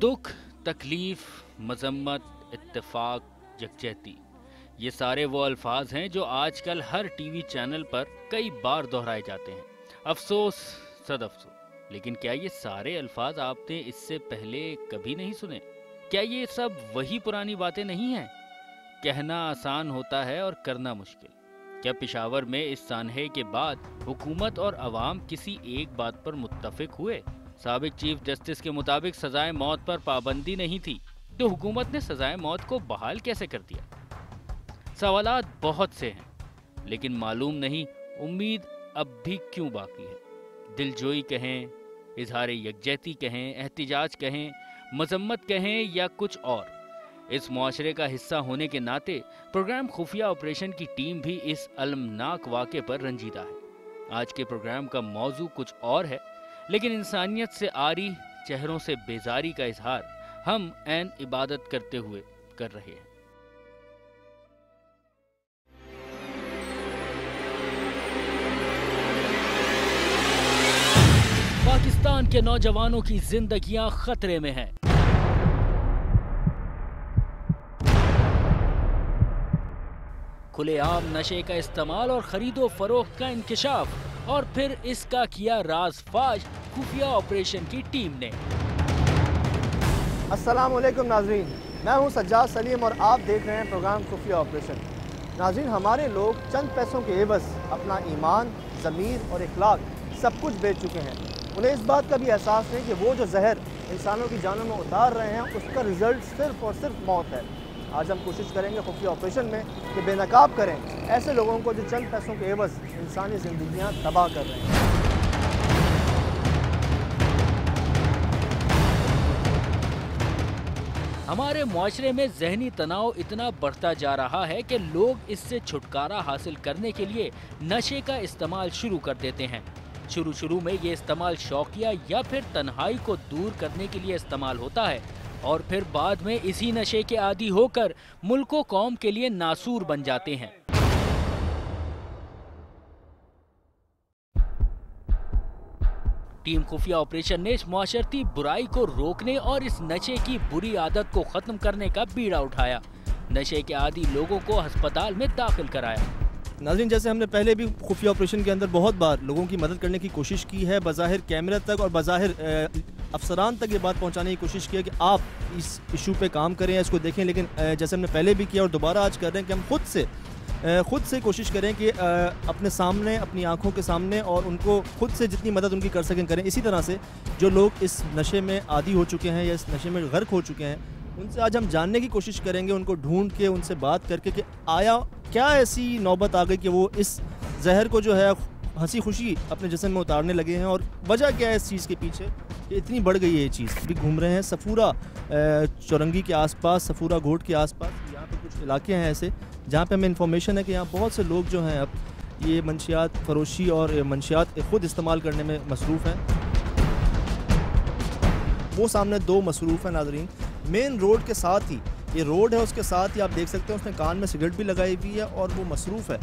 दुख, तकलीफ, मजम्मत, इत्तेफाक, यकजहती, ये सारे वो अल्फाज हैं जो आजकल हर टीवी चैनल पर कई बार दोहराए जाते हैं। अफसोस, सद अफसोस, लेकिन क्या ये सारे अल्फाज आपने इससे पहले कभी नहीं सुने? क्या ये सब वही पुरानी बातें नहीं हैं? कहना आसान होता है और करना मुश्किल। क्या पेशावर में इस सानहे के बाद हुकूमत और अवाम किसी एक बात पर मुत्तफिक हुए? साबिक चीफ जस्टिस के मुताबिक सजाए मौत पर पाबंदी नहीं थी, तो हुकूमत ने सजाए मौत को बहाल कैसे कर दिया? सवालात बहुत से हैं, लेकिन मालूम नहीं उम्मीद अब भी क्यों बाकी है। दिलजोई कहें, इजहार यकजहती कहें, एहतिजाज कहें, मजम्मत कहें या कुछ और, इस मुआशरे का हिस्सा होने के नाते प्रोग्राम खुफिया ऑपरेशन की टीम भी इस अलमनाक वाक़े पर रंजीदा है। आज के प्रोग्राम का मौजू कुछ और है, लेकिन इंसानियत से आरी चेहरों से बेजारी का इजहार हम ऐन इबादत करते हुए कर रहे हैं। पाकिस्तान के नौजवानों की जिंदगियां खतरे में हैं। खुलेआम नशे का इस्तेमाल और खरीदो फरोख्त का इंकिशाफ, और फिर इसका किया राज़फाश खुफिया ऑपरेशन की टीम ने। अस्सलाम वालेकुम नाजरीन, मैं हूं सज्जाद सलीम और आप देख रहे हैं प्रोग्राम खुफिया ऑपरेशन। नाजरीन, हमारे लोग चंद पैसों के एवज़ अपना ईमान, ज़मीर और इखलाक सब कुछ बेच चुके हैं। उन्हें इस बात का भी एहसास है कि वो जो जहर इंसानों की जानों में उतार रहे हैं उसका रिज़ल्ट सिर्फ़ और सिर्फ मौत है। आज हम कोशिश करेंगे खुफिया ऑपरेशन में कि बेनकाब करें ऐसे लोगों को जो चंद पैसों के एवज़ इंसानी ज़िंदगियाँ तबाह कर रहे हैं। हमारे मुआशरे में जहनी तनाव इतना बढ़ता जा रहा है कि लोग इससे छुटकारा हासिल करने के लिए नशे का इस्तेमाल शुरू कर देते हैं। शुरू में ये इस्तेमाल शौकिया या फिर तन्हाई को दूर करने के लिए इस्तेमाल होता है, और फिर बाद में इसी नशे के आदी होकर मुल्क व कौम के लिए नासूर बन जाते हैं। टीम खुफिया ऑपरेशन ने इस मुआशरती बुराई को रोकने और इस नशे की बुरी आदत को खत्म करने का बीड़ा उठाया। नशे के आदी लोगों को अस्पताल में दाखिल कराया। नाज़रीन, जैसे हमने पहले भी खुफिया ऑपरेशन के अंदर बहुत बार लोगों की मदद करने की कोशिश की है, बज़ाहिर कैमरा तक और बज़ाहिर अफसरान तक ये बात पहुंचाने की कोशिश की है कि आप इस इशू पे काम करें, इसको देखें, लेकिन जैसे हमने पहले भी किया और दोबारा आज कर रहे हैं कि हम खुद से कोशिश करें कि अपने सामने, अपनी आंखों के सामने, और उनको खुद से जितनी मदद उनकी कर सकें करें। इसी तरह से जो लोग इस नशे में आदी हो चुके हैं या इस नशे में गर्क हो चुके हैं, उनसे आज हम जानने की कोशिश करेंगे, उनको ढूंढ के उनसे बात करके कि आया क्या ऐसी नौबत आ गई कि वो इस जहर को जो है हंसी खुशी अपने जिस्म में उतारने लगे हैं, और वजह क्या है इस चीज़ के पीछे कि इतनी बढ़ गई है ये चीज़। भी घूम रहे हैं सफूरा चौरंगी के आसपास, सफूरा घोट के आसपास, यहाँ पे कुछ इलाके हैं ऐसे जहाँ पे हमें इन्फॉर्मेशन है कि यहाँ बहुत से लोग जो हैं अब ये मंशियात फरोशी और मंशियात ख़ुद इस्तेमाल करने में मसरूफ़ हैं। वो सामने दो मसरूफ़ हैं नाज़रीन, मेन रोड के साथ ही ये रोड है, उसके साथ ही आप देख सकते हैं उसने कान में सिगरेट भी लगाई हुई है और वो मसरूफ़ है।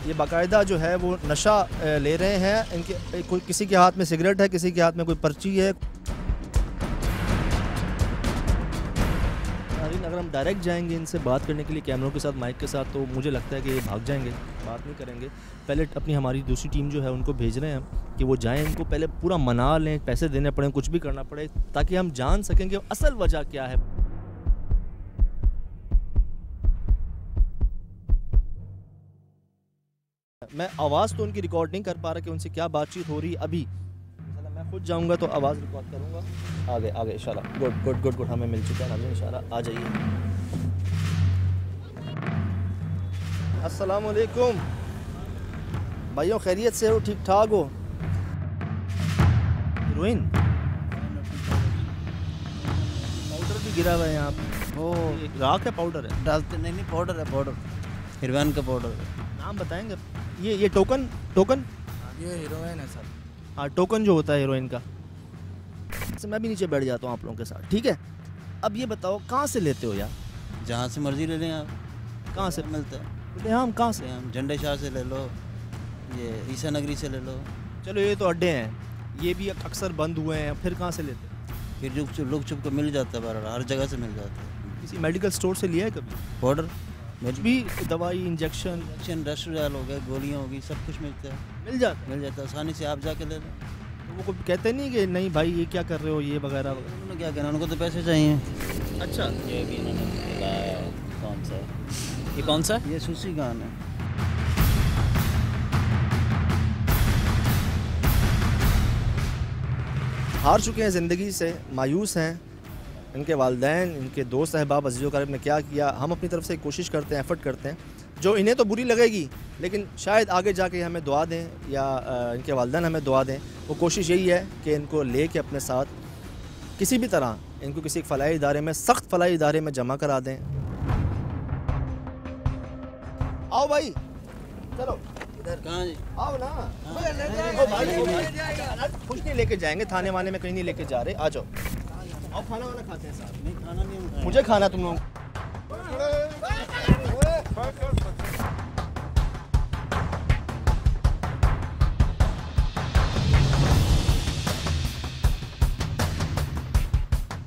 ये बाकायदा जो है वो नशा ले रहे हैं। इनके किसी के हाथ में सिगरेट है, किसी के हाथ में कोई पर्ची है। अगर हम डायरेक्ट जाएंगे इनसे बात करने के लिए कैमरों के साथ, माइक के साथ, तो मुझे लगता है कि ये भाग जाएंगे, बात नहीं करेंगे। पहले अपनी हमारी दूसरी टीम जो है उनको भेज रहे हैं हम कि वो जाएं, इनको पहले पूरा मना लें, पैसे देने पड़े, कुछ भी करना पड़े, ताकि हम जान सकें कि असल वजह क्या है। मैं आवाज़ तो उनकी रिकॉर्ड नहीं कर पा रहा कि उनसे क्या बातचीत हो रही है अभी। मैं खुद जाऊंगा तो आवाज़ रिकॉर्ड करूंगा। आगे इंशाल्लाह। गुड, हमें मिल चुका है इंशाल्लाह। आ जाइए। अस्सलाम वालेकुम भाइयों, खैरियत से हो? ठीक ठाक हो? हीरोइन पाउडर भी गिरा हुआ है यहाँ पे। वो राख है, पाउडर है? डालते नहीं, पाउडर है, पाउडर हिरवान का पाउडर है। नाम बताएंगे? ये टोकन ये हीरोइन है सर। हाँ, टोकन जो होता है हीरोइन का। मैं भी नीचे बैठ जाता हूँ आप लोगों के साथ, ठीक है? अब ये बताओ कहाँ से लेते हो यार? जहाँ से मर्जी ले लें आप। कहाँ से मिलता है? हम कहाँ से? हम झंडे शाह से ले लो, ये ईसा नगरी से ले लो। चलो ये तो अड्डे हैं, ये भी अक्सर बंद हुए हैं, फिर कहाँ से लेते हैं? फिर लुक छुप को मिल जाता है, हर जगह से मिल जाता है। किसी मेडिकल स्टोर से लिया है कभी? पाउडर कुछ भी दवाई, इंजेक्शन इंडस्ट्रियल हो गया, गोलियाँ हो गई, सब कुछ मिलता है, मिल जाता मिल जाता है आसानी से, आप जाके ले लें। है? वो कोई कहते नहीं कि नहीं भाई ये क्या कर रहे हो, ये वगैरह वगैरह? उन्होंने क्या कहना, उनको तो पैसे चाहिए। अच्छा, ये भी इन्होंने लगाया, कौन सा ये कौन सा? ये सूसी गान है। हार चुके हैं ज़िंदगी से, मायूस हैं। इनके वालिदैन, इनके दोस्त अहबाब, अज़ीज़ व अक़ारिब ने क्या किया, हम अपनी तरफ से कोशिश करते हैं, एफ़र्ट करते हैं, जो इन्हें तो बुरी लगेगी, लेकिन शायद आगे जाके हमें दुआ दें या इनके वालिदैन हमें दुआ दें। वो कोशिश यही है कि इनको ले के अपने साथ किसी भी तरह इनको किसी फ़लाही इदारे में, सख्त फ़लाही इदारे में जमा करा दें। आओ भाई, चलो इधर कहाँ जी? आओ ना। ओ भाई, कुछ नहीं लेके जाएंगे, थाने वाने में कहीं नहीं लेके जा रहे, आ जाओ। आओ, खाना वाना खाते हैं साथ। नहीं खाना नहीं खाना। मुझे खाना तुम लोग।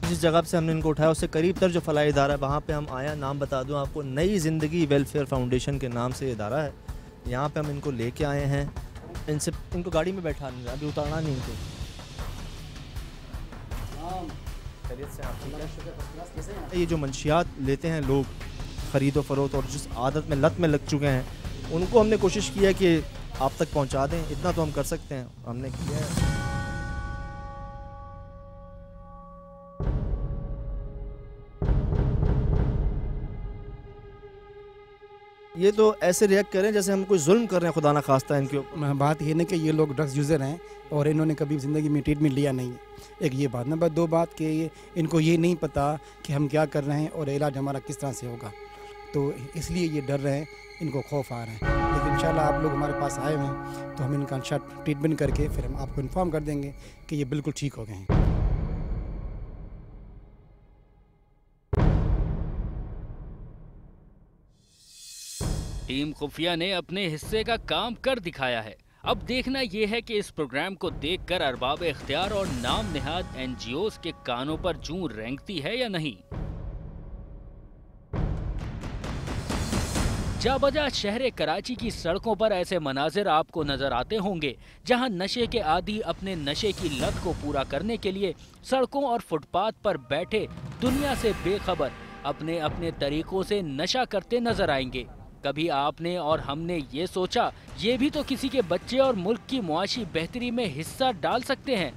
जिस जगह से हमने इनको उठाया उससे करीब तर जो फलाही इदारा है वहाँ पे हम आया। नाम बता दूं आपको, नई ज़िंदगी वेलफेयर फाउंडेशन के नाम से ये इदारा है। यहाँ पे हम इनको लेके आए हैं। इनको गाड़ी में बैठा नहीं, अभी उतारना नहीं इनको। ये जो मंशियात लेते हैं लोग ख़रीदो फ़रोख्त और जिस आदत में, लत में लग चुके हैं, उनको हमने कोशिश की है कि आप तक पहुंचा दें। इतना तो हम कर सकते हैं, हमने किया है। ये तो ऐसे रिएक्ट करें जैसे हम कोई जुल्म कर रहे हैं, खुदा ना खास्ता इनके ऊपर। बात ये नहीं कि ये लोग ड्रग्स यूज़र हैं और इन्होंने कभी ज़िंदगी में ट्रीटमेंट लिया नहीं है, एक ये बात। नंबर 2 बात कि इनको ये नहीं पता कि हम क्या कर रहे हैं और इलाज हमारा किस तरह से होगा, तो इसलिए ये डर रहे हैं, इनको खौफ आ रहे हैं। लेकिन इंशाल्लाह आप लोग हमारे पास आए हुए हैं तो हम इनका अच्छा ट्रीटमेंट करके फिर हम आपको इन्फॉर्म कर देंगे कि ये बिल्कुल ठीक हो गए हैं। टीम खुफिया ने अपने हिस्से का काम कर दिखाया है। अब देखना यह है कि इस प्रोग्राम को देखकर अरबाब इख्तियार और नाम निहाद एनजीओज के कानों पर जूं रेंगती है या नहीं। जाबजा शहर कराची की सड़कों पर ऐसे मनाजिर आपको नजर आते होंगे जहां नशे के आदी अपने नशे की लत को पूरा करने के लिए सड़कों और फुटपाथ पर बैठे दुनिया से बेखबर अपने अपने तरीकों से नशा करते नजर आएंगे। कभी आपने और हमने ये सोचा ये भी तो किसी के बच्चे और मुल्क की मुआशी बेहतरी में हिस्सा डाल सकते हैं।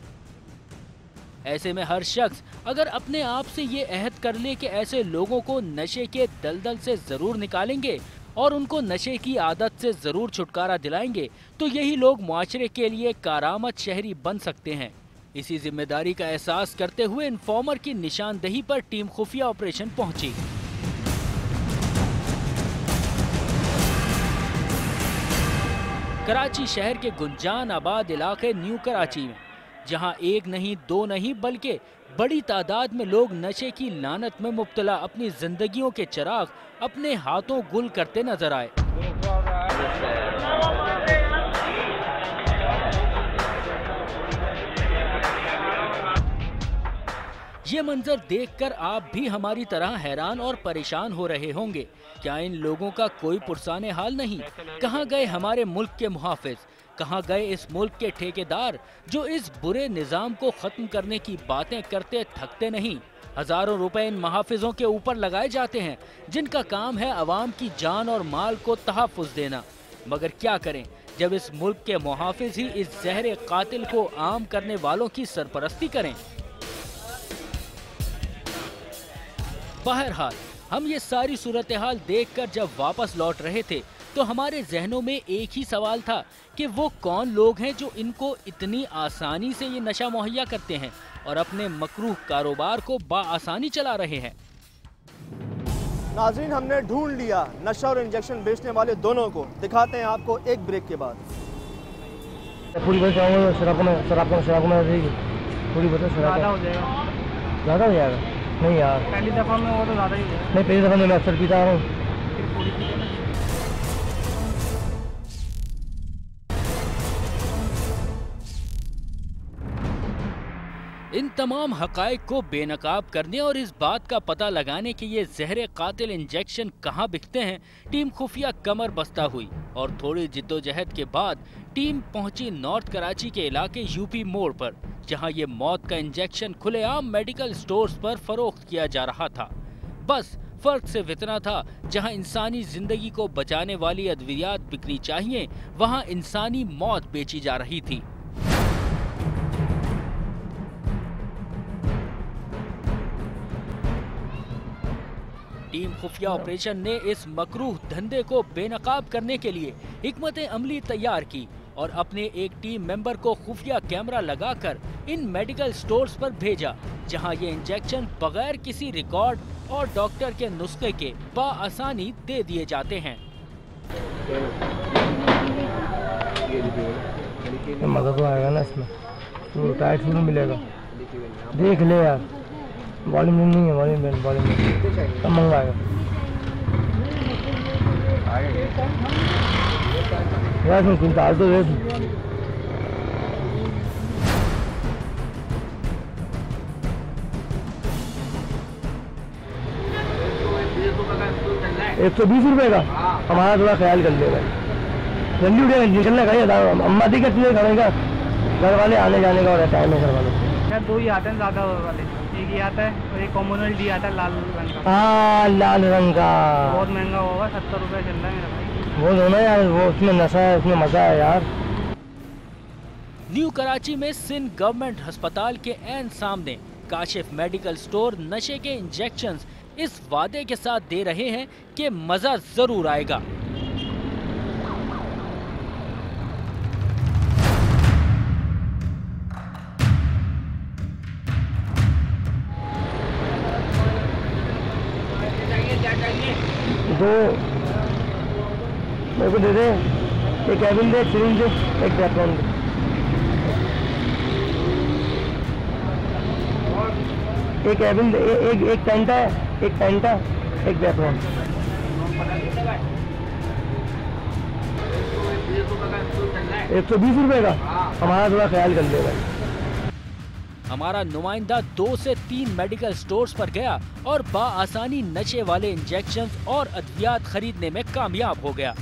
ऐसे में हर शख्स अगर अपने आप से ये अहद कर ले कि ऐसे लोगों को नशे के दलदल से जरूर निकालेंगे और उनको नशे की आदत से जरूर छुटकारा दिलाएंगे, तो यही लोग मुआशरे के लिए कारामद शहरी बन सकते हैं। इसी जिम्मेदारी का एहसास करते हुए इन्फॉर्मर की निशानदही पर टीम खुफिया ऑपरेशन पहुंची। कराची शहर के गुंजान आबाद इलाके न्यू कराची में, जहां एक नहीं दो नहीं बल्कि बड़ी तादाद में लोग नशे की लानत में मुब्तला अपनी जिंदगियों के चिराग अपने हाथों गुल करते नजर आए। ये मंजर देखकर आप भी हमारी तरह हैरान और परेशान हो रहे होंगे। क्या इन लोगों का कोई पुरसाने हाल नहीं? कहाँ गए हमारे मुल्क के मुहाफिज? कहाँ गए इस मुल्क के ठेकेदार जो इस बुरे निज़ाम को ख़त्म करने की बातें करते थकते नहीं? हज़ारों रुपए इन मुहाफिजों के ऊपर लगाए जाते हैं जिनका काम है अवाम की जान और माल को तहफ़्फ़ुज़ देना। मगर क्या करें जब इस मुल्क के मुहाफिज ही इस जहर कातिल को आम करने वालों की सरपरस्ती करें। बहरहाल हम ये सारी सूरत हाल देखकर जब वापस लौट रहे थे तो हमारे जहनों में एक ही सवाल था कि वो कौन लोग हैं जो इनको इतनी आसानी से ये नशा मुहैया करते हैं और अपने मकरूह कारोबार को बाआसानी चला रहे हैं। नाज़रीन, हमने ढूंढ लिया नशा और इंजेक्शन बेचने वाले दोनों को। दिखाते हैं आपको एक ब्रेक के बाद। पूरी बस शराब पूरी बस ज़्यादा हो जाएगा। नहीं यार, पहली दफ़ा में वो तो ज़्यादा ही है। नहीं, पहली दफ़ा में अक्सर पीता हूँ। इन तमाम हकाइक को बेनकाब करने और इस बात का पता लगाने कि ये जहर कातिल इंजेक्शन कहाँ बिकते हैं, टीम खुफिया कमर बस्ता हुई और थोड़ी जिद्दोजहद के बाद टीम पहुंची नॉर्थ कराची के इलाके यूपी मोड़ पर, जहां ये मौत का इंजेक्शन खुलेआम मेडिकल स्टोर्स पर फरोख्त किया जा रहा था। बस फर्क सिर्फ इतना था, जहां इंसानी जिंदगी को बचाने वाली अद्वियात बिकनी चाहिए, वहां इंसानी मौत बेची जा रही थी। टीम खुफिया ऑपरेशन ने इस मकरूह धंधे को बेनकाब करने के लिए हिकमत अमली तैयार की और अपने एक टीम मेंबर को खुफिया कैमरा लगाकर इन मेडिकल स्टोर्स पर भेजा, जहां ये इंजेक्शन बगैर किसी रिकॉर्ड और डॉक्टर के नुस्खे के बआसानी दे दिए जाते हैं। मजा तो आएगा ना इसमें, तो टाइट शुरू मिलेगा, देख ले यार। वॉल्यूम नहीं है, वॉल्यूम कब मंगवाएगा यार, इसमें कुछ डाल तो दे। ₹120 का हमारा थोड़ा ख्याल कर लेगा, जल्दी उठे निकलने का। अम्मा दी का तुझे खाने का, घर वाले आने जाने का और टाइम है घर वालों यार। 2 ही आते हैं ज़्यादा वाले, एक ही आता है और एक कॉमनवेल्थ डी आता है लाल रंग का। हाँ लाल रंग का बहुत महंगा होगा, 70 रुपये चल रहा है मेरा भाई। वो दोनों यार, वो उसमें नशा है, उसमें मजा है यार। न्यू कराची में सिंध गवर्नमेंट अस्पताल के ऐन सामने काशिफ मेडिकल स्टोर नशे के इंजेक्शंस इस वादे के साथ दे रहे हैं कि मजा जरूर आएगा। दो मेरे को दे दे, एक कैबिन दे, सिरिंज दे, एक बैकग्राउंड दे। एक कैबिन दे, एक पेंटा है, एक पेंटा, एक बैकग्राउंड। ₹120 का हमारा थोड़ा ख्याल कर लेगा। हमारा नुमाइंदा 2 से 3 मेडिकल स्टोर्स पर गया और बआसानी नशे वाले इंजेक्शंस और अद्वियात खरीदने में कामयाब हो गया।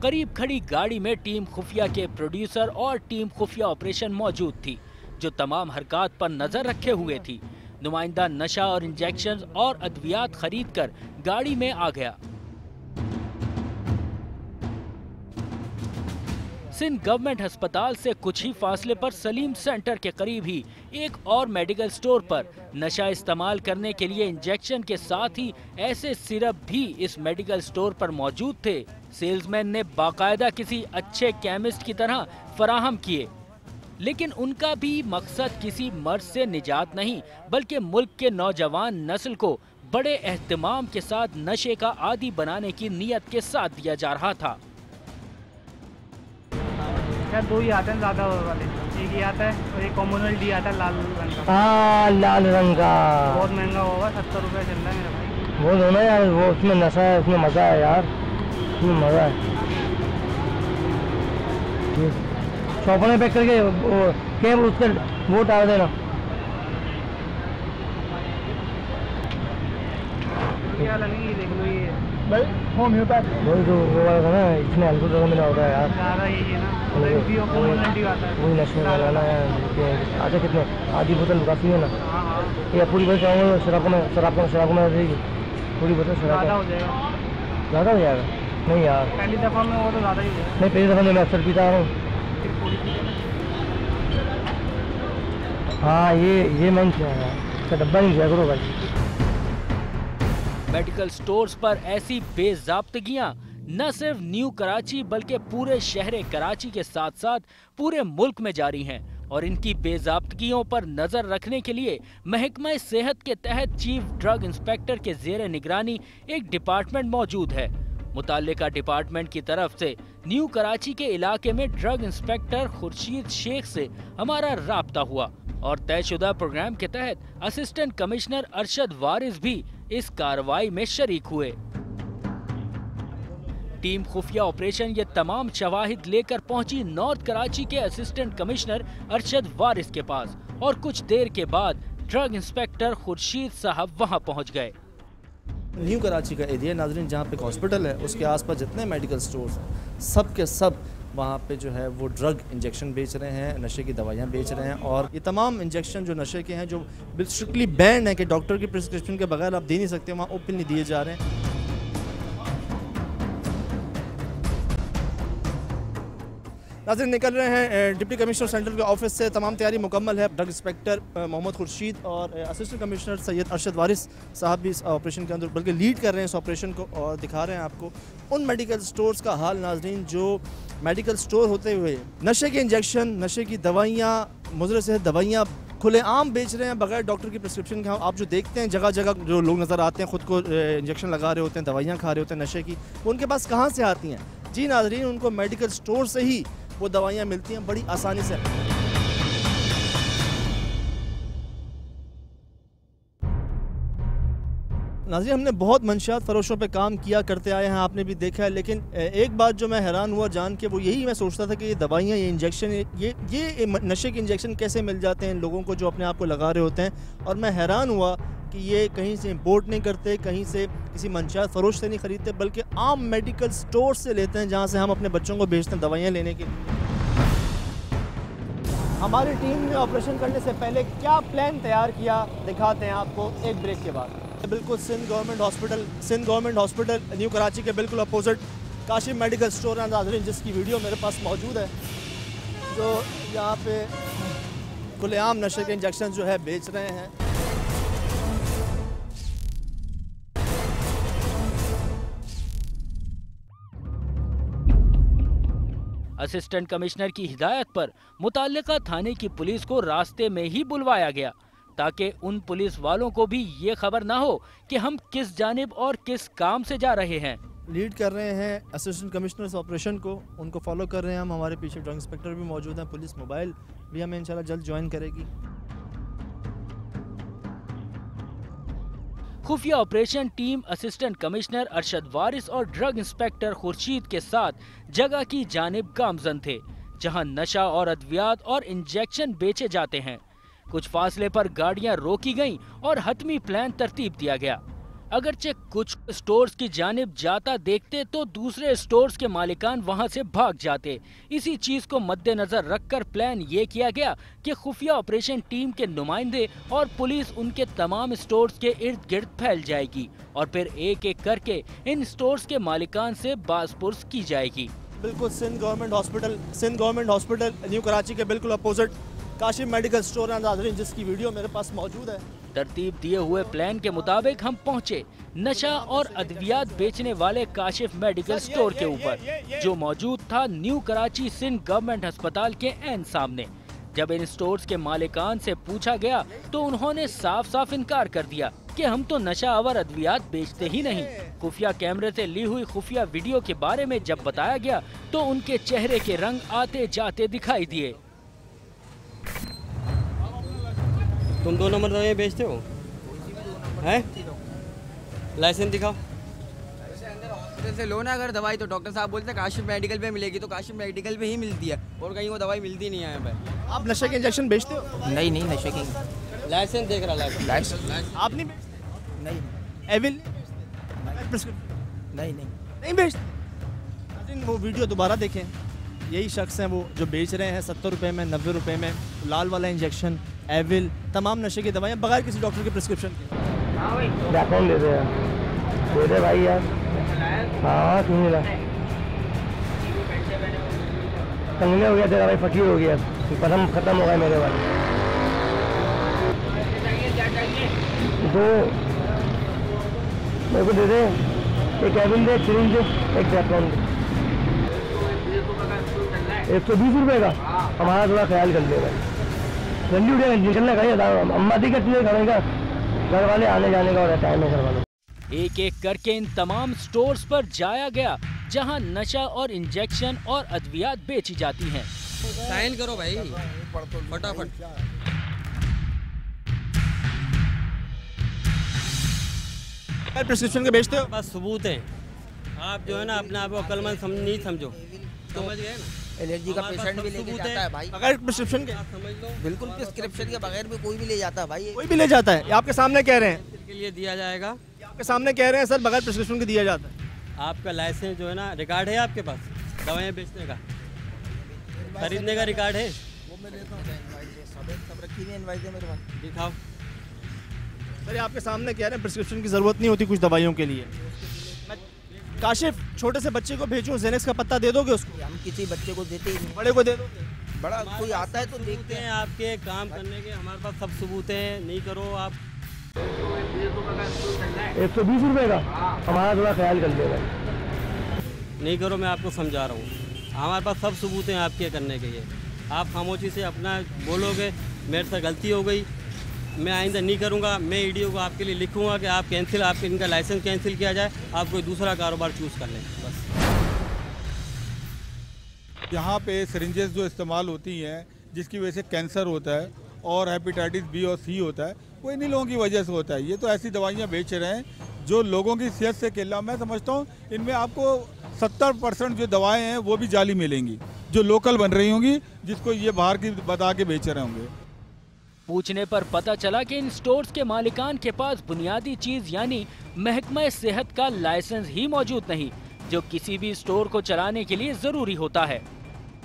करीब खड़ी गाड़ी में टीम खुफिया के प्रोड्यूसर और टीम खुफिया ऑपरेशन मौजूद थी, जो तमाम हरकत पर नजर रखे हुए थी। नुमाइंदा नशा और इंजेक्शंस और अद्वियात खरीद कर गाड़ी में आ गया। सिंध गवर्नमेंट अस्पताल से कुछ ही फासले पर सलीम सेंटर के करीब ही एक और मेडिकल स्टोर पर नशा इस्तेमाल करने के लिए इंजेक्शन के साथ ही ऐसे सिरप भी इस मेडिकल स्टोर पर मौजूद थे। सेल्समैन ने बाकायदा किसी अच्छे केमिस्ट की तरह फराहम किए, लेकिन उनका भी मकसद किसी मर्ज से निजात नहीं, बल्कि मुल्क के नौजवान नस्ल को बड़े एहतमाम के साथ नशे का आदी बनाने की नीयत के साथ दिया जा रहा था। यार 2 ही आते हैं ज़्यादा वाले, एक ही आता है और एक कॉमनवेल्थ डी आता है लाल रंग का। हाँ लाल रंग का बहुत महंगा होगा, 70 रुपये चल रहा है मेरा भाई। वो दोनों यार, वो उसमें नशा है, उसमें मजा है यार, उसमें मजा है। शॉपर में पैक करके क्या उसका वो डाल देना। लगेगी, देख लो ये होम्योपैथ वही तो वो वाला था ना, इसमें अल्कोहल ज़्यादा मिला होता है यार। ज़्यादा यही है ना, कॉमनवेल्थ डी आता है। वही नशे वाला ना यार। अच्छा कितने आधी बोतल काफ़ी है ना? हाँ या पूरी बोतल चाहूँगा शराब को मैं देगी पूरी बोतल शराब। ज़्यादा हो जाएगा, ज़्यादा हो जाएगा? नहीं यार, पहली दफ़ा में वो तो ज़्यादा ही हो जाएगा। नहीं पहली दफ़ा मैं अक्सर पीता हूँ। हाँ ये मैं क्या डब्बा नहीं दिया करो भाई। मेडिकल स्टोर्स पर ऐसी बेज़ाब्तगियां न सिर्फ न्यू कराची बल्कि पूरे शहर कराची के साथ साथ पूरे मुल्क में जारी हैं और इनकी बेज़ाब्तगियों पर नजर रखने के लिए महकमा सेहत के तहत चीफ ड्रग इंस्पेक्टर के ज़ेरे निगरानी एक डिपार्टमेंट मौजूद है। मुताल्लिका डिपार्टमेंट की तरफ से न्यू कराची के इलाके में ड्रग इंस्पेक्टर खुर्शीद शेख से हमारा राब्ता हुआ और तयशुदा प्रोग्राम के तहत असिस्टेंट कमिश्नर अरशद वारिस भी इस कार्रवाई में शरीक हुए। टीम खुफिया ऑपरेशन ये तमाम शवाहिद लेकर पहुंची नॉर्थ कराची के असिस्टेंट कमिश्नर अरशद वारिस के पास और कुछ देर के बाद ड्रग इंस्पेक्टर खुर्शीद साहब वहां पहुंच गए। न्यू कराची का एरिया नाज़रीन, जहाँ पे एक हॉस्पिटल है उसके आसपास जितने मेडिकल स्टोर्स हैं सब के सब वहाँ पे जो है वो ड्रग इंजेक्शन बेच रहे हैं, नशे की दवाइयाँ बेच रहे हैं। और ये तमाम इंजेक्शन जो नशे के हैं जो स्ट्रिक्टली बैन है कि डॉक्टर की प्रिस्क्रिप्शन के बगैर आप दे नहीं सकते, वहाँ ओपनली दिए जा रहे हैं। नाज़रीन निकल रहे हैं डिप्टी कमिश्नर सेंट्रल के ऑफिस से, तमाम तैयारी मुकम्मल है। ड्रग इंस्पेक्टर मोहम्मद खुर्शीद और असिस्टेंट कमिश्नर सैयद अरशद वारिस साहब भी इस ऑपरेशन के अंदर बल्कि लीड कर रहे हैं इस ऑपरेशन को और दिखा रहे हैं आपको उन मेडिकल स्टोर्स का हाल नाज़रीन जो मेडिकल स्टोर होते हुए नशे के इंजेक्शन, नशे की दवाइयाँ, मुज़र सेहत दवाइयाँ खुलेआम बेच रहे हैं बगैर डॉक्टर की प्रिस्क्रिप्शन के। आप जो देखते हैं जगह जगह जो लोग नज़र आते हैं ख़ुद को इंजेक्शन लगा रहे होते हैं, दवाइयाँ खा रहे होते हैं नशे की, वो उनके पास कहाँ से आती हैं? जी नाज़रीन, उनको मेडिकल स्टोर से ही वो दवाइयाँ मिलती हैं बड़ी आसानी से। नाज़रीन हमने बहुत मंशियात फ़रोशों पे काम किया करते आए हैं, आपने भी देखा है, लेकिन एक बात जो मैं हैरान हुआ जान के वो यही मैं सोचता था कि ये दवाइयाँ, ये इंजेक्शन, ये नशे के इंजेक्शन कैसे मिल जाते हैं इन लोगों को जो अपने आप को लगा रहे होते हैं। और मैं हैरान हुआ कि ये कहीं से इंपोर्ट नहीं करते, कहीं से किसी मंशियात फ़रोश से नहीं ख़रीदते, बल्कि आम मेडिकल स्टोर से लेते हैं जहाँ से हम अपने बच्चों को भेजते हैं दवाइयाँ लेने के लिए। हमारी टीम ने ऑपरेशन करने से पहले क्या प्लान तैयार किया दिखाते हैं आपको एक ब्रेक के बाद। बिल्कुल Sindh government hospital new Karachi के बिल्कुल अपोजिट काशिफ मेडिकल स्टोर है नाज़रीन, जिसकी वीडियो मेरे पास मौजूद है, जो यहाँ पे खुलेआम नशे के इंजेक्शन जो है बेच रहे हैं। असिस्टेंट कमिश्नर की हिदायत पर मुताल्लिका थाने की पुलिस को रास्ते में ही बुलवाया गया ताकि उन पुलिस वालों को भी ये खबर ना हो कि हम किस जानिब और किस काम से जा रहे हैं। लीड कर रहे हैं असिस्टेंट कमिश्नर इस ऑपरेशन को, उनको फॉलो कर रहे हैं हम। हमारे पीछे ड्रग इंस्पेक्टर भी मौजूद हैं, पुलिस मोबाइल भी हमें इंशाल्लाह जल्द ज्वाइन करेगी। खुफिया operation team assistant commissioner Arshad Warsi और ड्रग इंस्पेक्टर खुर्शीद के साथ जगह की जानिब गामजन थे जहां नशा और अद्वियात और इंजेक्शन बेचे जाते हैं। कुछ फासले पर गाड़ियां रोकी गईं और हतमी प्लान तरतीब दिया गया। अगरचे कुछ स्टोर्स की जानिब जाता देखते तो दूसरे स्टोर्स के मालिकान वहां से भाग जाते। इसी चीज को मद्देनजर रखकर प्लान ये किया गया कि खुफिया ऑपरेशन टीम के नुमाइंदे और पुलिस उनके तमाम स्टोर्स के इर्द गिर्द फैल जाएगी और फिर एक एक करके इन स्टोर्स के मालिकान से बासपुर्स की जाएगी। बिल्कुल Sindh government hospital new Karachi के बिल्कुल अपोजिट काशिफ मेडिकल स्टोर है नाज़रीन, जिसकी वीडियो मेरे पास मौजूद है। तरतीब दिए हुए प्लान के मुताबिक हम पहुंचे नशा और अद्वियात बेचने वाले काशिफ मेडिकल स्टोर के ऊपर, जो मौजूद था न्यू कराची सिंध गवर्नमेंट अस्पताल के ऐन सामने। जब इन स्टोर्स के मालिकान से पूछा गया तो उन्होंने साफ साफ इनकार कर दिया कि हम तो नशा और अद्वियात बेचते ही नहीं। खुफिया कैमरे से ली हुई खुफिया वीडियो के बारे में जब बताया गया तो उनके चेहरे के रंग आते जाते दिखाई दिए। तुम 2 नंबर दवाइयाँ बेचते हो? हैं? लाइसेंस दिखाओ। से लो ना अगर दवाई तो डॉक्टर साहब बोलते हैं काशिफ मेडिकल पे मिलेगी, तो काशिफ मेडिकल पे ही मिलती है और कहीं वो दवाई मिलती नहीं है यहाँ पे। आप नशे के इंजेक्शन बेचते हो? नहीं नशे की लाइसेंस देख रहा लाइसेंस आप नहीं बेचते? नहीं एविल नहीं बेचते। वो वीडियो दोबारा देखें, यही शख्स हैं वो जो बेच रहे हैं 70 रुपये में, 90 रुपये में लाल वाला इंजेक्शन, एविल, तमाम नशे की दवाइयाँ बगैर किसी डॉक्टर के प्रिस्क्रिप्शन के। कौन दे दे भाई यार। हाँ क्यों मिला, कंगने हो गया तेरा भाई, फकीर हो गया, कदम खत्म हो गया मेरे वाले। दो मेरे को दे दे, एक एविल दे, सिरिंज दे, एक डैकॉन दे। 120 रुपये का, हमारा थोड़ा ख्याल कर ले भाई, जल्दी उठेगा, निकलना कहीं अम्मा दी करती है खाने का, घर वाले आने जाने का और टाइम है घर वालों। एक एक करके इन तमाम स्टोर्स पर जाया गया जहां नशा और इंजेक्शन और अद्वियात बेची जाती हैं। साइन करो भाई फटाफट। प्रिस्क्रिप्शन के बेचते हो? बस सबूत है, आप जो है ना अपने आप को अक्लमंद नहीं समझो, समझ गए ना। एलर्जी का पेशेंट भी लेके जाता है भाई, बगैर प्रिस्क्रिप्शन के। समझ लो, बिल्कुल प्रिस्क्रिप्शन के बगैर भी कोई भी ले जाता है भाई। कोई भी ले जाता है, ये आपके सामने कह रहे हैं, के लिए दिया जाएगा। आपके सामने कह रहे हैं सर बगैर प्रिस्क्रिप्शन के दिया जाता है। आपका लाइसेंस जो है ना, रिकॉर्ड है आपके पास दवाएं बेचने का, खरीदने का रिकॉर्ड है? वो मैं लेता हूँ, सब रखी हुई इनवाइस है मेरे पास। दिखाओ। सर ये आपके सामने कह रहे हैं प्रिस्क्रिप्शन की ज़रूरत नहीं होती कुछ दवाइयों के लिए। काशिफ, छोटे से बच्चे को भेजूं, जेनेक्स का पत्ता दे दोगे उसको? हम किसी बच्चे को देते ही नहीं, बड़े को दे दोगे? बड़ा कोई आता है तो देखते देखते हैं आपके काम करने के, हमारे पास सब सबूत हैं। नहीं करो आप। 120 रुपये का, हमारा थोड़ा ख्याल कर लेगा। नहीं करो, मैं आपको समझा रहा हूँ, हमारे पास सब सबूत हैं आपके करने के। ये आप खामोशी से अपना बोलोगे मेरे से गलती हो गई, मैं आइंदा नहीं करूँगा। मैं ईडीओ को आपके लिए लिखूँगा कि आप कैंसिल, आपके इनका लाइसेंस कैंसिल किया जाए, आप कोई दूसरा कारोबार चूज़ कर लें बस। यहाँ पे सिरिंजेस जो इस्तेमाल होती हैं, जिसकी वजह से कैंसर होता है और हेपेटाइटिस बी और सी होता है, वो इन्हीं लोगों की वजह से होता है। ये तो ऐसी दवाइयाँ बेच रहे हैं जो लोगों की सेहत से खिलाफ। मैं समझता हूँ इनमें आपको 70% जो दवाएं हैं वो भी जाली मिलेंगी, जो लोकल बन रही होंगी, जिसको ये बाहर की बता के बेच रहे होंगे। पूछने पर पता चला कि इन स्टोर्स के मालिकान के पास बुनियादी चीज यानी महकमा सेहत का लाइसेंस ही मौजूद नहीं, जो किसी भी स्टोर को चलाने के लिए जरूरी होता है।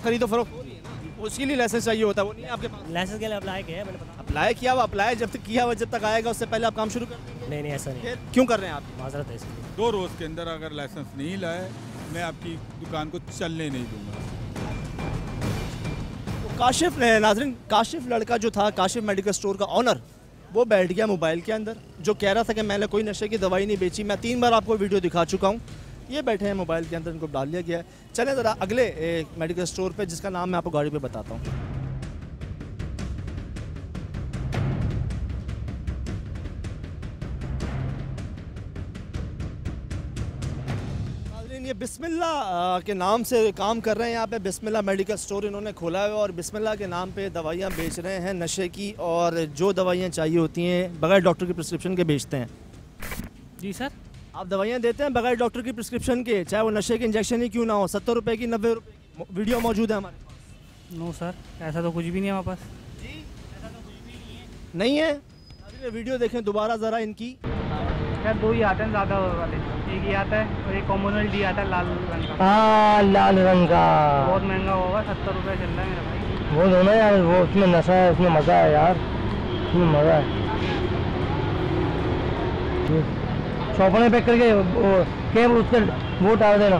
खरीदो फरोख्त हो रही है ना, उसके लिए लाइसेंस चाहिए होता है, वो नहीं है आपके पास? लाइसेंस के लिए अप्लाई किया है मैंने, पता अप्लाई किया हुआ, अप्लाई जब तक किया हुआ, जब तक आएगा उससे पहले आप काम शुरू कर देंगे? नहीं नहीं ऐसा नहीं, फिर क्यों कर रहे हैं आप? माजरत है इसलिए। 2 रोज़ के अंदर अगर लाइसेंस नहीं लाए, मैं आपकी दुकान को चलने नहीं दूंगा। काशिफ ने, नाज़रीन, काशिफ लड़का जो था, काशिफ मेडिकल स्टोर का ऑनर, वो बैठ गया मोबाइल के अंदर, जो कह रहा था कि मैंने कोई नशे की दवाई नहीं बेची। मैं 3 बार आपको वीडियो दिखा चुका हूँ। ये बैठे हैं मोबाइल के अंदर, इनको डाल लिया गया है। चलें ज़रा अगले मेडिकल स्टोर पे, जिसका नाम मैं आपको गाड़ी पे बताता हूँ। ये बिस्मिल्लाह के नाम से काम कर रहे हैं यहाँ पे। बिस्मिल्लाह मेडिकल स्टोर इन्होंने खोला है और बिस्मिल्लाह के नाम पे दवाइयाँ बेच रहे हैं नशे की, और जो दवाइयाँ चाहिए होती हैं बगैर डॉक्टर की प्रिस्क्रिप्शन के बेचते हैं। जी सर। आप दवाइयाँ देते हैं बगैर डॉक्टर की प्रिस्क्रिप्शन के, चाहे वो नशे के इंजेक्शन ही क्यों ना हो। 70 रुपये की, 90 रुपये की वीडियो मौजूद है हमारे पास। नो सर, ऐसा तो कुछ भी नहीं है हमारे पास। जी ऐसा तो कुछ भी नहीं है। वीडियो देखें दोबारा ज़रा इनकी। यार 2 ही आते हैं ज़्यादा वाले, एक ही आता है और एक कॉमनल डी आता है लाल रंग का। हाँ, लाल रंग का बहुत महंगा होगा, 70 रुपये चल रहा है मेरा भाई। वो दोनों यार, वो उसमें नशा है, उसमें मज़ा है यार, उसमें मज़ा है। शॉपर में पैक करके वो केवल उसके वो डाल देना।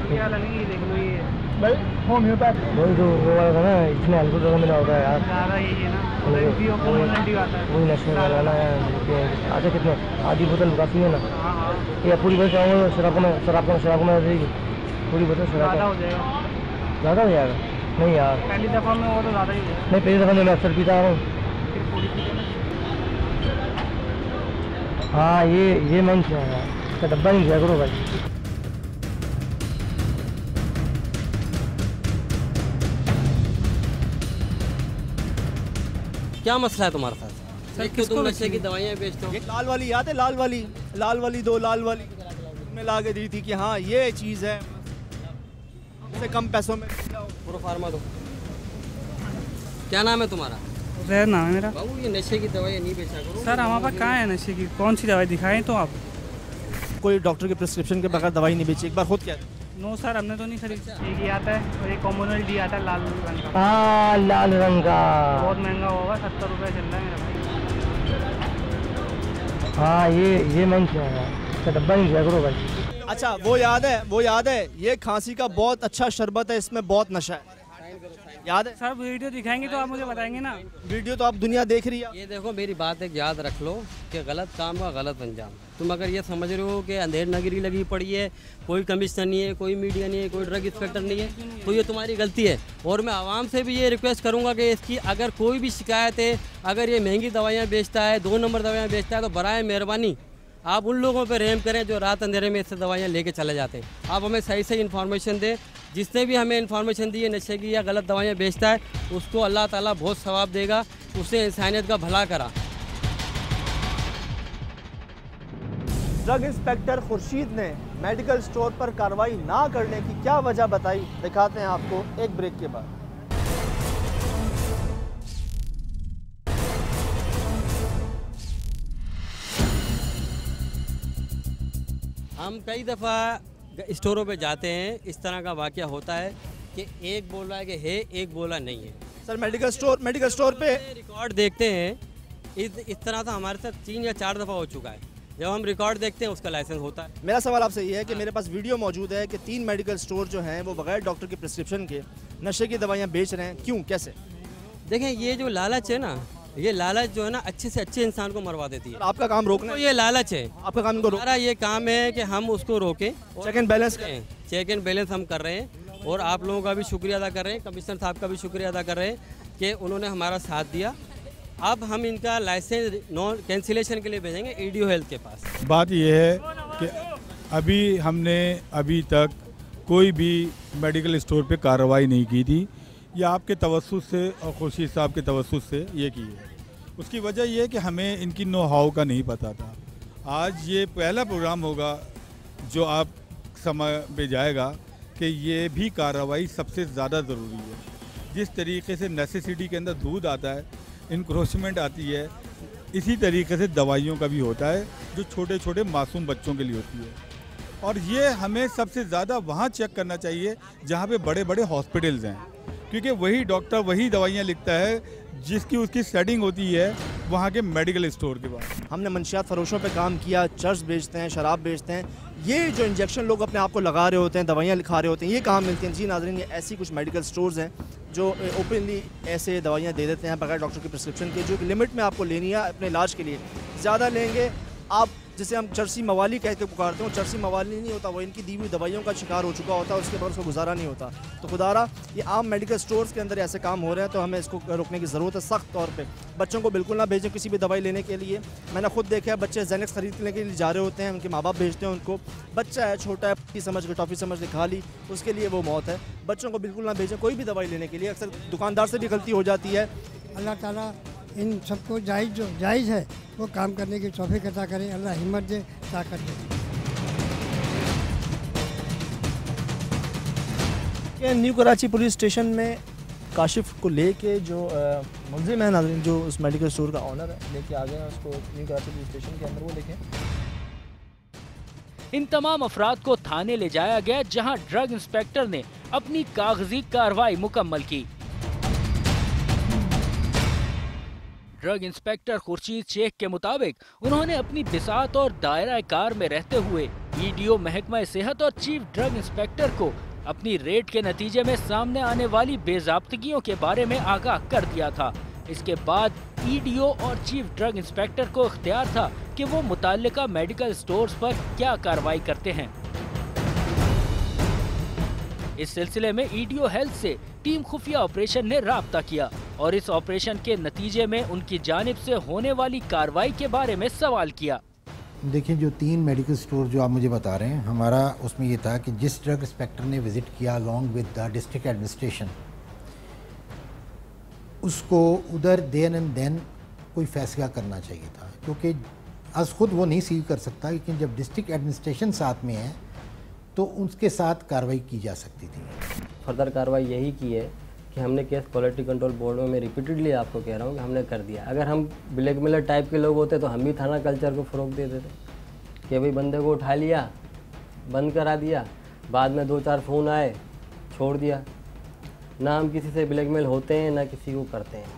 क्या लगेगी, देख लो ये वही तो वो वाला था ना, इसमें हल्का सा मिला होता है यार। ज़्यादा यही है ना, कॉमनल डी आता है। वही नशे वाला ना यार। आधे कितने, आधी बोतल काफ़ी है ना। हाँ हाँ, या पूरी बोतल चाहूँगा शराब में देगी, पूरी बोतल शराब ज़्यादा हो जाएगा। ज़्यादा हो जाएगा? नहीं यार, पहली दफ़ा में वो तो ज़्यादा ही हो जाएगा। नहीं, पहली दफ़ा मैं अक्सर पीता आ रहा हूँ। फिर पूरी चीज़ें ना, हाँ, ये मैं नहीं यार, इसका डब्बा नहीं दिया करो भाई। क्या मसला है तुम्हारे साथ? एक तो तुम नशे की दवाइयाँ बेचते हो। ये लाल वाली याद है? लाल वाली 2 लाल वाली में ला के दी थी कि हाँ ये चीज़ है, इससे कम पैसों में। प्रो फार्मा दो। क्या नाम है तुम्हारा? जहर नाम है मेरा। बाबू ये नशे की दवाइयाँ नहीं बेचा करो। सर हमारे पास कहाँ है नशे की, कौन सी दवाई दिखाएं तो आप? कोई डॉक्टर के प्रिस्क्रिप्शन के बगैर दवाई नहीं बेची। एक बार खुद क्या नो सर, हमने तो नहीं खरीदा। एक ही आता है और एक कॉमनल डी आता है लाल रंग का। हाँ, लाल रंग का बहुत महंगा होगा, 70 रुपये चल रहा है मेरा भाई। हाँ, ये मैं नहीं यार, इसका डब्बा नहीं दिया करो भाई। अच्छा वो याद है, ये खांसी का बहुत अच्छा शरबत है, इसमें बहुत नशा है, याद है? सर वीडियो दिखाएंगे तो आप मुझे बताएंगे ना। वीडियो तो आप दुनिया देख रही है। ये देखो मेरी बात एक याद रख लो कि गलत काम का गलत अंजाम। तुम अगर ये समझ रहे हो कि अंधेर नगरी लगी पड़ी है, कोई कमिश्नर नहीं है, कोई मीडिया नहीं है, कोई ड्रग इंस्पेक्टर नहीं है, तो ये तुम्हारी गलती है। और मैं आवाम से भी ये रिक्वेस्ट करूँगा कि इसकी अगर कोई भी शिकायत है, अगर ये महंगी दवाइयाँ बेचता है, 2 नंबर दवाइयाँ बेचता है, तो बराए मेहरबानी आप उन लोगों पर रहम करें जो रात अंधेरे में इससे दवाइयाँ लेके चले जाते हैं। आप हमें सही सही इन्फॉर्मेशन दें। जिसने भी हमें इन्फॉर्मेशन दी है नशे की या गलत दवाइयाँ बेचता है, उसको अल्लाह ताला बहुत सवाब देगा, उसने इंसानियत का भला करा। ड्रग इंस्पेक्टर खुर्शीद ने मेडिकल स्टोर पर कार्रवाई ना करने की क्या वजह बताई, दिखाते हैं आपको एक ब्रेक के बाद। हम कई दफ़ा स्टोरों पे जाते हैं, इस तरह का वाक़या होता है कि एक बोल रहा है कि है, एक बोला नहीं है। सर मेडिकल स्टोर पे रिकॉर्ड देखते हैं, इस तरह से हमारे साथ 3 या 4 दफ़ा हो चुका है। जब हम रिकॉर्ड देखते हैं उसका लाइसेंस होता है। मेरा सवाल आपसे ये है कि मेरे पास वीडियो मौजूद है कि 3 मेडिकल स्टोर जो हैं वो बगैर डॉक्टर की प्रिस्क्रिप्शन के नशे की दवाइयाँ बेच रहे हैं, क्यों, कैसे? देखें, ये जो लालच है ना, ये लालच जो है ना अच्छे से अच्छे इंसान को मरवा देती है। आपका काम रोकना तो ये लालच है, आपका काम इनको हमारा ये काम है कि हम उसको रोकें। Check and balance check and balance हम कर रहे हैं और आप लोगों का भी शुक्रिया अदा कर रहे हैं, कमिश्नर साहब का भी शुक्रिया अदा कर रहे हैं कि उन्होंने हमारा साथ दिया। अब हम इनका लाइसेंस नॉन कैंसिलेशन के लिए भेजेंगे ईडीओ हेल्थ के पास। बात यह है कि अभी तक कोई भी मेडिकल स्टोर पे कार्रवाई नहीं की थी। ये आपके तवस्सुस से और खुर्शीद साहब के तवस्सुस से ये की है। उसकी वजह यह है कि हमें इनकी नो हाउ का नहीं पता था। आज ये पहला प्रोग्राम होगा जो आप समय पे जाएगा कि ये भी कार्रवाई सबसे ज़्यादा ज़रूरी है। जिस तरीके से नेसेसिटी के अंदर दूध आता है, इंक्रोचमेंट आती है, इसी तरीके से दवाइयों का भी होता है जो छोटे छोटे मासूम बच्चों के लिए होती है। और ये हमें सबसे ज़्यादा वहाँ चेक करना चाहिए जहाँ पे बड़े बड़े हॉस्पिटल्स हैं, क्योंकि वही डॉक्टर वही दवाइयाँ लिखता है जिसकी उसकी सेटिंग होती है वहाँ के मेडिकल स्टोर के बाद। हमने मंशियात फरोशों पे काम किया, चर्च बेचते हैं, शराब बेचते हैं, ये जो इंजेक्शन लोग अपने आप को लगा रहे होते हैं, दवाइयाँ लिखा रहे होते हैं, ये कहाँ मिलती हैं? जी नाज़रीन, ये ऐसी कुछ मेडिकल स्टोर्स हैं जो ओपनली ऐसे दवाइयाँ दे देते हैं बगैर डॉक्टर की प्रिस्क्रिप्शन के, जो लिमिट में आपको लेनी है अपने इलाज के लिए। ज़्यादा लेंगे आप, जिसे हम चरसी मवाली कह के पुकारते हैं, चरसी मवाली नहीं होता, वो इनकी दी हुई दवाइयों का शिकार हो चुका होता है, उसके बाद उसको गुजारा नहीं होता। तो खुदारा ये आम मेडिकल स्टोर्स के अंदर ऐसे काम हो रहे हैं, तो हमें इसको रोकने की ज़रूरत है सख्त तौर पे। बच्चों को बिल्कुल ना भेजें किसी भी दवाई लेने के लिए। मैंने खुद देखा है, बच्चे जेनेक्स खरीदने के लिए जा रहे होते हैं, उनके माँ बाप भेजते हैं उनको, बच्चा है छोटा है, समझ के टॉफ़ी समझ के खा ली, उसके लिए वो मौत है। बच्चों को बिल्कुल ना भेजें कोई भी दवाई लेने के लिए। अक्सर दुकानदार से भी गलती हो जाती है। अल्लाह ताला इन सबको जायज़ है वो काम करने की तौफीक अता करें, अल्लाह हिम्मत दे, ताकत दे। न्यू कराची पुलिस स्टेशन में काशिफ को लेके जो मुलजिम है नाज़रीन, जो उस मेडिकल स्टोर का ऑनर है, लेके आ गए हैं उसको न्यू कराची पुलिस स्टेशन के अंदर। वो देखें, इन तमाम अफराद को थाने ले जाया गया, जहां ड्रग इंस्पेक्टर ने अपनी कागजी कार्रवाई मुकम्मल की। ड्रग इंस्पेक्टर खुर्शीद शेख के मुताबिक उन्होंने अपनी बिसात और दायरा कार में रहते हुए ईडीओ महकमा सेहत और चीफ ड्रग इंस्पेक्टर को अपनी रेड के नतीजे में सामने आने वाली बेज़ाब्तगियों के बारे में आगाह कर दिया था। इसके बाद ईडीओ और चीफ ड्रग इंस्पेक्टर को इख्तियार था कि वो मुताल्लिका मेडिकल स्टोर्स पर क्या कार्रवाई करते हैं। इस सिलसिले में ईडीओ हेल्थ से टीम खुफिया ऑपरेशन ने राब्ता किया और इस ऑपरेशन के नतीजे में उनकी जानिब से होने वाली कार्रवाई के बारे में सवाल किया। देखिए, जो 3 मेडिकल स्टोर जो आप मुझे बता रहे हैं, हमारा उसमें ये था कि जिस ड्रग इंस्पेक्टर ने विज़िट किया along with the district administration, उसको उधर देन एंड देन कोई फैसला करना चाहिए था, क्योंकि आज खुद वो नहीं सील कर सकता, लेकिन जब डिस्ट्रिक्ट एडमिनिस्ट्रेशन साथ में है तो उसके साथ कार्रवाई की जा सकती थी। फर्दर कार्रवाई यही की है कि हमने केस क्वालिटी कंट्रोल बोर्ड में मैं रिपीटेडली आपको कह रहा हूँ कि हमने कर दिया। अगर हम ब्लैकमेलर टाइप के लोग होते तो हम भी थाना कल्चर को फ़रोग दे देते कि भाई बंदे को उठा लिया, बंद करा दिया, बाद में 2-4 फ़ोन आए, छोड़ दिया। ना हम किसी से ब्लैकमेल होते हैं ना किसी को करते हैं।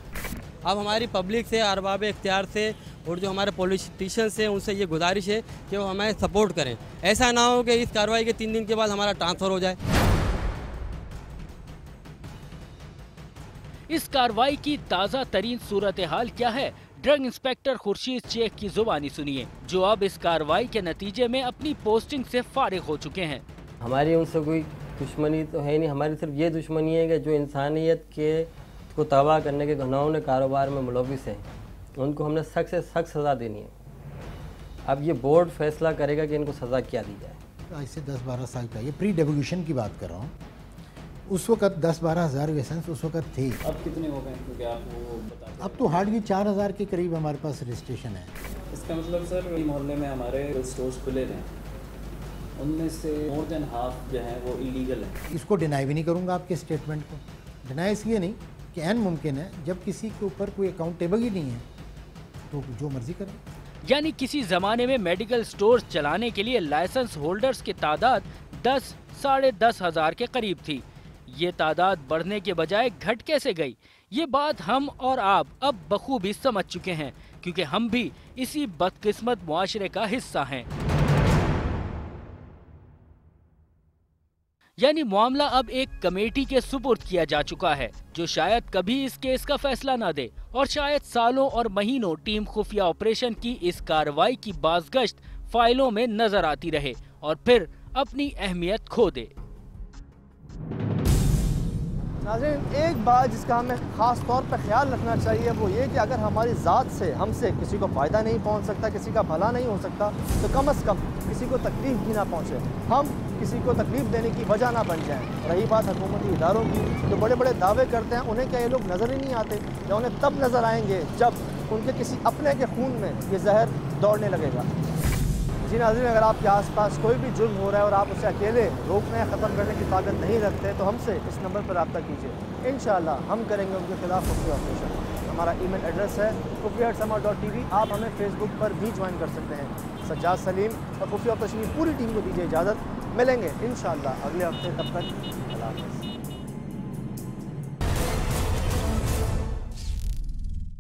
अब हमारी पब्लिक से, अरबाब इख्तियार से और जो हमारे पॉलिटिशियंस हैं उनसे ये गुजारिश है कि वो हमें सपोर्ट करें। ऐसा ना हो कि इस कार्रवाई के 3 दिन के बाद हमारा ट्रांसफ़र हो जाए। इस कार्रवाई की ताज़ा तरीन सूरत हाल क्या है, ड्रग इंस्पेक्टर खुर्शीद शेख की जुबानी सुनिए, जो अब इस कार्रवाई के नतीजे में अपनी पोस्टिंग से फारिग हो चुके हैं। हमारी उनसे कोई दुश्मनी तो है नहीं, हमारी सिर्फ ये दुश्मनी है कि जो इंसानियत के को तबाह करने के घनाओं कारोबार में मुलविस हैं, उनको हमने सख्त से सख्त सज़ा देनी है। अब ये बोर्ड फैसला करेगा कि इनको सज़ा क्या दी जाए। आज से 10-12 साल का, ये प्री डेवोल्यूशन की बात कर रहा हूँ, उस वक्त 10-12 हज़ार लाइसेंस उस वक्त थे। अब कितने हो गए? क्योंकि आप वो बता, अब तो हार्डली 4,000 के करीब हमारे पास रजिस्ट्रेशन है। इसका मतलब सर मोहल्ले में हमारे स्टोर्स खुले हैं, उनमें से मोर देन हाफ जो है वो इलीगल है। इसको डिनाई भी नहीं करूँगा आपके स्टेटमेंट को। डिनाई इसलिए नहीं कि ऐन मुमकिन है जब किसी के ऊपर कोई अकाउंटेबल ही नहीं है तो जो मर्जी करें। यानी किसी जमाने में मेडिकल स्टोर्स चलाने के लिए लाइसेंस होल्डर्स की तादाद 10 साढ़े 10 हज़ार के करीब थी। ये तादाद बढ़ने के बजाय घट कैसे गई, ये बात हम और आप अब बखूबी समझ चुके हैं, क्योंकि हम भी इसी बदकिस्मत मुआशरे का हिस्सा हैं। यानी मामला अब एक कमेटी के सुपुर्द किया जा चुका है, जो शायद कभी इस केस का फैसला न दे और शायद सालों और महीनों टीम खुफिया ऑपरेशन की इस कार्रवाई की बाज़गश्त फाइलों में नजर आती रहे और फिर अपनी अहमियत खो दे। नाज़रीन, एक बात जिसका हमें ख़ास तौर पर ख्याल रखना चाहिए वो ये कि अगर हमारी ज़ात से हमसे किसी को फ़ायदा नहीं पहुंच सकता, किसी का भला नहीं हो सकता, तो कम से कम किसी को तकलीफ़ भी ना पहुंचे, हम किसी को तकलीफ़ देने की वजह ना बन जाएं। रही बात हुकूमती इदारों की, जो बड़े बड़े दावे करते हैं, उन्हें क्या ये लोग नज़र ही नहीं आते, या उन्हें तब नज़र आएंगे जब उनके किसी अपने के खून में ये जहर दौड़ने लगेगा। जी नाज़रीन, अगर आपके आसपास कोई भी जुर्म हो रहा है और आप उसे अकेले रोकने या ख़त्म करने की ताकत नहीं रखते, तो हमसे इस नंबर पर रब्ता कीजिए। इंशाअल्लाह हम करेंगे उनके खिलाफ खुफिया ऑपरेशन। हमारा ईमेल एड्रेस है खुफिया@sama.tv। आप हमें फेसबुक पर भी ज्वाइन कर सकते हैं। सज्जाद सलीम और खुफिया ऑपरेशन की पूरी टीम को दीजिए इजाज़त। मिलेंगे इंशाअल्लाह अगले हफ्ते, तब तक अल्लाह हाफ़िज़।